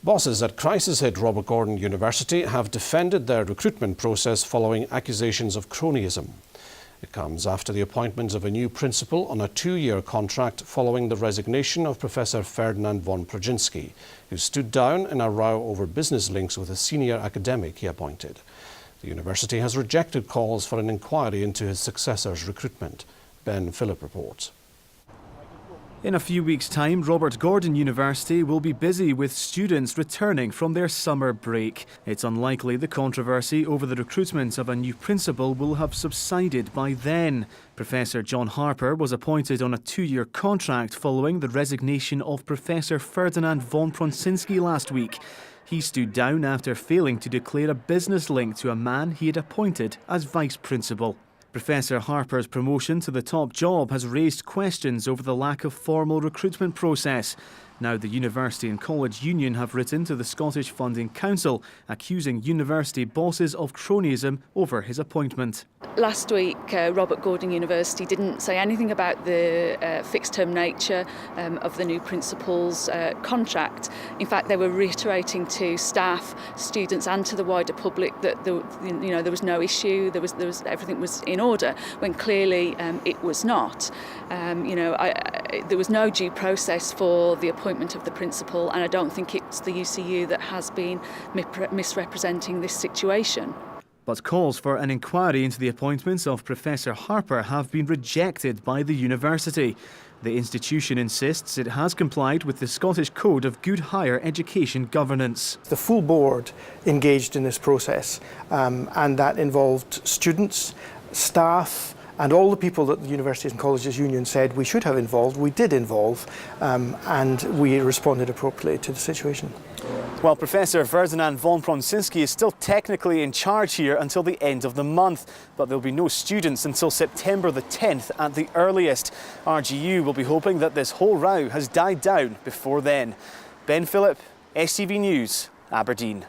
Bosses at crisis-hit Robert Gordon University have defended their recruitment process following accusations of cronyism. It comes after the appointment of a new principal on a 2-year contract following the resignation of Professor Ferdinand von Proginski, who stood down in a row over business links with a senior academic he appointed. The university has rejected calls for an inquiry into his successor's recruitment. Ben Phillip reports. In a few weeks' time, Robert Gordon University will be busy with students returning from their summer break. It's unlikely the controversy over the recruitment of a new principal will have subsided by then. Professor John Harper was appointed on a 2-year contract following the resignation of Professor Ferdinand von Proginski last week. He stood down after failing to declare a business link to a man he had appointed as vice principal. Professor Harper's promotion to the top job has raised questions over the lack of formal recruitment process. Now the University and College Union have written to the Scottish Funding Council accusing university bosses of cronyism over his appointment. Last week, Robert Gordon University didn't say anything about the fixed-term nature of the new principal's contract. In fact, they were reiterating to staff, students and to the wider public that there was no issue, there was everything was in order, when clearly it was not. There was no due process for the appointment of the principal, and I don't think it's the UCU that has been misrepresenting this situation. But calls for an inquiry into the appointments of Professor Harper have been rejected by the university. The institution insists it has complied with the Scottish Code of Good Higher Education Governance. The full board engaged in this process, and that involved students, staff, and all the people that the Universities and Colleges Union said we should have involved, we did involve, and we responded appropriately to the situation. Well, Professor Ferdinand von Proginski is still technically in charge here until the end of the month, but there'll be no students until September the 10th at the earliest. RGU will be hoping that this whole row has died down before then. Ben Phillip, STV News, Aberdeen.